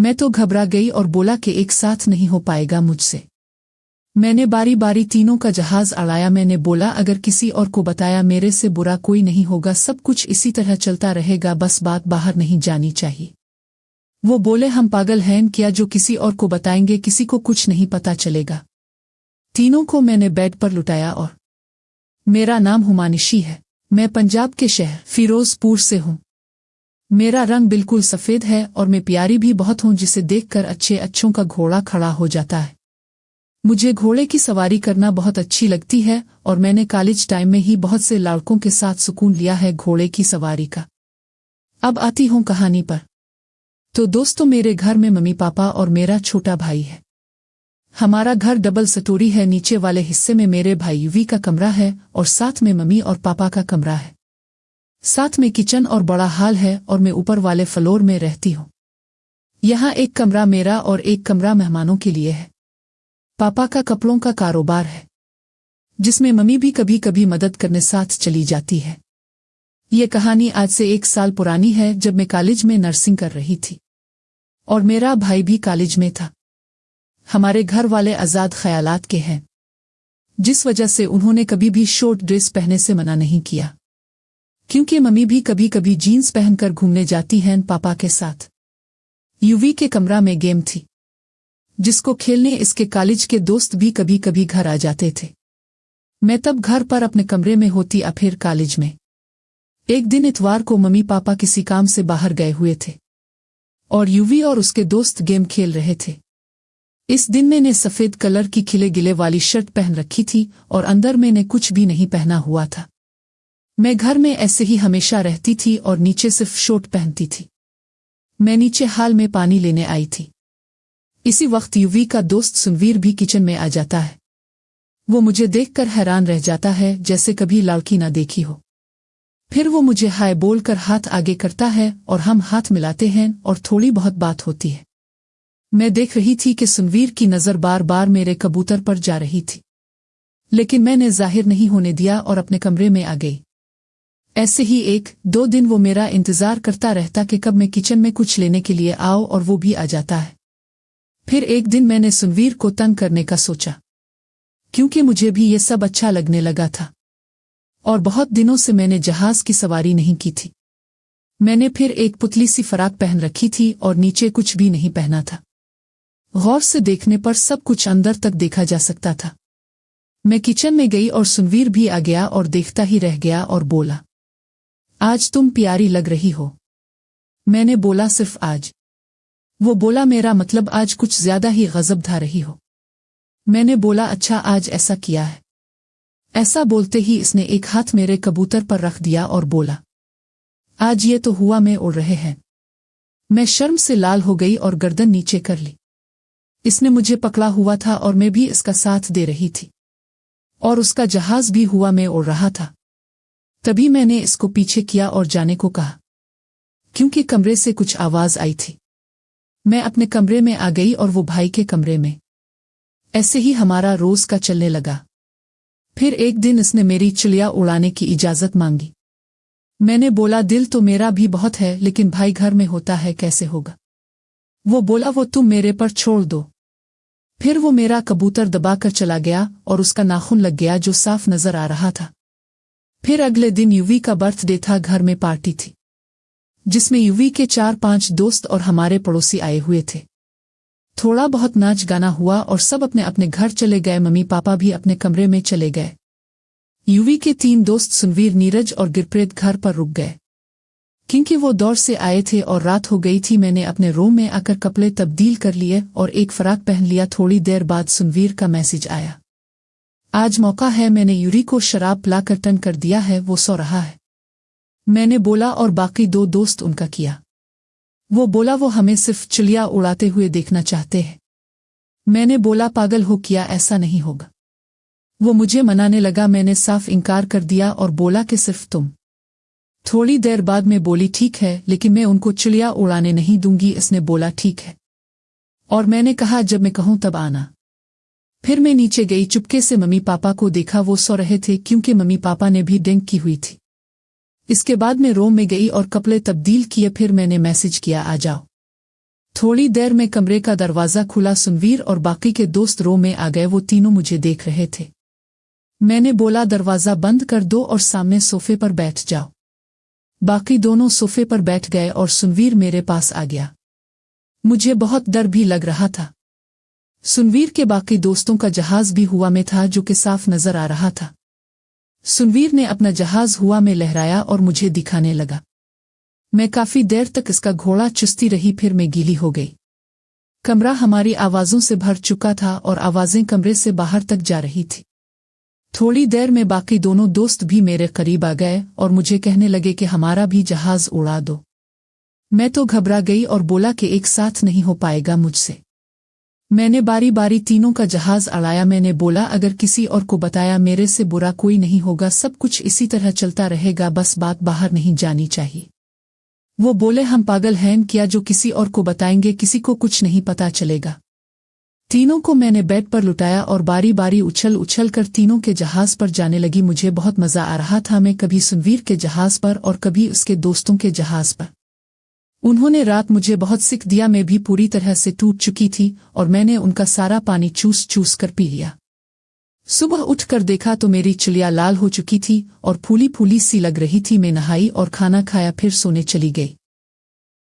मैं तो घबरा गई और बोला कि एक साथ नहीं हो पाएगा मुझसे। मैंने बारी बारी तीनों का जहाज अड़ाया। मैंने बोला अगर किसी और को बताया मेरे से बुरा कोई नहीं होगा, सब कुछ इसी तरह चलता रहेगा, बस बात बाहर नहीं जानी चाहिए। वो बोले हम पागल हैं क्या जो किसी और को बताएंगे, किसी को कुछ नहीं पता चलेगा। तीनों को मैंने बेड पर लुटाया और मेरा नाम हुमानिशी है। मैं पंजाब के शहर फिरोजपुर से हूँ। मेरा रंग बिल्कुल सफ़ेद है और मैं प्यारी भी बहुत हूँ, जिसे देखकर अच्छों का घोड़ा खड़ा हो जाता है। मुझे घोड़े की सवारी करना बहुत अच्छी लगती है और मैंने कॉलेज टाइम में ही बहुत से लड़कों के साथ सुकून लिया है घोड़े की सवारी का। अब आती हूँ कहानी पर। तो दोस्तों, मेरे घर में मम्मी पापा और मेरा छोटा भाई है। हमारा घर डबल स्टोरी है। नीचे वाले हिस्से में मेरे भाई यूवी का कमरा है और साथ में मम्मी और पापा का कमरा है। साथ में किचन और बड़ा हॉल है और मैं ऊपर वाले फ्लोर में रहती हूँ। यहाँ एक कमरा मेरा और एक कमरा मेहमानों के लिए है। पापा का कपड़ों का कारोबार है, जिसमें मम्मी भी कभी कभी मदद करने साथ चली जाती है। ये कहानी आज से 1 साल पुरानी है, जब मैं कॉलेज में नर्सिंग कर रही थी और मेरा भाई भी कॉलेज में था। हमारे घर वाले आज़ाद ख्यालात के हैं, जिस वजह से उन्होंने कभी भी शॉर्ट ड्रेस पहनने से मना नहीं किया, क्योंकि मम्मी भी कभी कभी जीन्स पहनकर घूमने जाती हैं पापा के साथ। यूवी के कमरा में गेम थी, जिसको खेलने इसके कॉलेज के दोस्त भी कभी कभी घर आ जाते थे। मैं तब घर पर अपने कमरे में होती या फिर कॉलेज में। एक दिन इतवार को मम्मी पापा किसी काम से बाहर गए हुए थे और यूवी और उसके दोस्त गेम खेल रहे थे। इस दिन मैंने सफ़ेद कलर की खिले गिले वाली शर्ट पहन रखी थी और अंदर मैंने कुछ भी नहीं पहना हुआ था। मैं घर में ऐसे ही हमेशा रहती थी और नीचे सिर्फ शॉर्ट पहनती थी। मैं नीचे हाल में पानी लेने आई थी। इसी वक्त यूवी का दोस्त सुनवीर भी किचन में आ जाता है। वो मुझे देखकर हैरान रह जाता है, जैसे कभी लड़की ना देखी हो। फिर वो मुझे हाय बोलकर हाथ आगे करता है और हम हाथ मिलाते हैं और थोड़ी बहुत बात होती है। मैं देख रही थी कि सुनवीर की नज़र बार बार मेरे कबूतर पर जा रही थी, लेकिन मैंने जाहिर नहीं होने दिया और अपने कमरे में आ गई। ऐसे ही 1-2 दिन वो मेरा इंतज़ार करता रहता कि कब मैं किचन में कुछ लेने के लिए आऊँ, और वो भी आ जाता है। फिर एक दिन मैंने सुनवीर को तंग करने का सोचा, क्योंकि मुझे भी ये सब अच्छा लगने लगा था और बहुत दिनों से मैंने जहाज की सवारी नहीं की थी। मैंने फिर एक पुतली सी फराक पहन रखी थी और नीचे कुछ भी नहीं पहना था। गौर से देखने पर सब कुछ अंदर तक देखा जा सकता था। मैं किचन में गई और सुनवीर भी आ गया और देखता ही रह गया और बोला, आज तुम प्यारी लग रही हो। मैंने बोला, सिर्फ आज? वो बोला, मेरा मतलब आज कुछ ज्यादा ही गजबधा रही हो। मैंने बोला, अच्छा आज ऐसा किया है? ऐसा बोलते ही इसने एक हाथ मेरे कबूतर पर रख दिया और बोला, आज ये तो हुआ मैं उड़ रहे हैं। मैं शर्म से लाल हो गई और गर्दन नीचे कर ली। इसने मुझे पकड़ा हुआ था और मैं भी इसका साथ दे रही थी और उसका जहाज भी हुआ मैं उड़ रहा था। तभी मैंने इसको पीछे किया और जाने को कहा, क्योंकि कमरे से कुछ आवाज आई थी। मैं अपने कमरे में आ गई और वो भाई के कमरे में। ऐसे ही हमारा रोज का चलने लगा। फिर एक दिन इसने मेरी चिड़िया उड़ाने की इजाजत मांगी। मैंने बोला, दिल तो मेरा भी बहुत है, लेकिन भाई घर में होता है, कैसे होगा? वो बोला, वो तुम मेरे पर छोड़ दो। फिर वो मेरा कबूतर दबाकर चला गया और उसका नाखून लग गया, जो साफ नजर आ रहा था। फिर अगले दिन यूवी का बर्थडे था। घर में पार्टी थी, जिसमें यूवी के 4-5 दोस्त और हमारे पड़ोसी आए हुए थे। थोड़ा बहुत नाच गाना हुआ और सब अपने अपने घर चले गए। मम्मी पापा भी अपने कमरे में चले गए। यूवी के 3 दोस्त सुनवीर, नीरज और गिरप्रीत घर पर रुक गए, क्योंकि वो दौड़ से आए थे और रात हो गई थी। मैंने अपने रूम में आकर कपड़े तब्दील कर लिए और एक फराक पहन लिया। थोड़ी देर बाद सुनवीर का मैसेज आया, आज मौका है। मैंने यूरी को शराब पिलाकर टन कर दिया है, वो सो रहा है। मैंने बोला, और बाकी 2 दोस्त उनका किया? वो बोला, वो हमें सिर्फ चिड़िया उड़ाते हुए देखना चाहते हैं। मैंने बोला, पागल हो क्या, ऐसा नहीं होगा। वो मुझे मनाने लगा। मैंने साफ इनकार कर दिया और बोला कि सिर्फ तुम। थोड़ी देर बाद मैं बोली, ठीक है, लेकिन मैं उनको चिड़िया उड़ाने नहीं दूंगी। इसने बोला, ठीक है, और मैंने कहा, जब मैं कहूं तब आना। फिर मैं नीचे गई। चुपके से मम्मी पापा को देखा, वो सो रहे थे, क्योंकि मम्मी पापा ने भी ड्रिंक की हुई थी। इसके बाद मैं रूम में गई और कपड़े तब्दील किए। फिर मैंने मैसेज किया, आ जाओ। थोड़ी देर में कमरे का दरवाज़ा खुला। सुनवीर और बाकी के दोस्त रो में आ गए। वो तीनों मुझे देख रहे थे। मैंने बोला, दरवाज़ा बंद कर दो और सामने सोफे पर बैठ जाओ। बाकी दोनों सोफे पर बैठ गए और सुनवीर मेरे पास आ गया। मुझे बहुत डर भी लग रहा था। सुनवीर के बाकी दोस्तों का जहाज भी हवा में था, जो कि साफ नजर आ रहा था। सुनवीर ने अपना जहाज हवा में लहराया और मुझे दिखाने लगा। मैं काफी देर तक इसका घोड़ा चुसती रही, फिर मैं गीली हो गई। कमरा हमारी आवाज़ों से भर चुका था और आवाज़ें कमरे से बाहर तक जा रही थी। थोड़ी देर में बाकी दोनों दोस्त भी मेरे करीब आ गए और मुझे कहने लगे कि हमारा भी जहाज उड़ा दो। मैं तो घबरा गई और बोला कि एक साथ नहीं हो पाएगा मुझसे। मैंने बारी बारी तीनों का जहाज उड़ाया। मैंने बोला, अगर किसी और को बताया मेरे से बुरा कोई नहीं होगा, सब कुछ इसी तरह चलता रहेगा, बस बात बाहर नहीं जानी चाहिए। वो बोले, हम पागल हैं क्या जो किसी और को बताएंगे, किसी को कुछ नहीं पता चलेगा। तीनों को मैंने बेड पर लुटाया और बारी बारी उछल उछल कर तीनों के जहाज पर जाने लगी। मुझे बहुत मजा आ रहा था। मैं कभी सुनवीर के जहाज पर और कभी उसके दोस्तों के जहाज पर। उन्होंने रात मुझे बहुत सिक दिया। मैं भी पूरी तरह से टूट चुकी थी और मैंने उनका सारा पानी चूस चूस कर पी लिया। सुबह उठकर देखा तो मेरी चुलिया लाल हो चुकी थी और फूली फूली सी लग रही थी। मैं नहाई और खाना खाया, फिर सोने चली गई।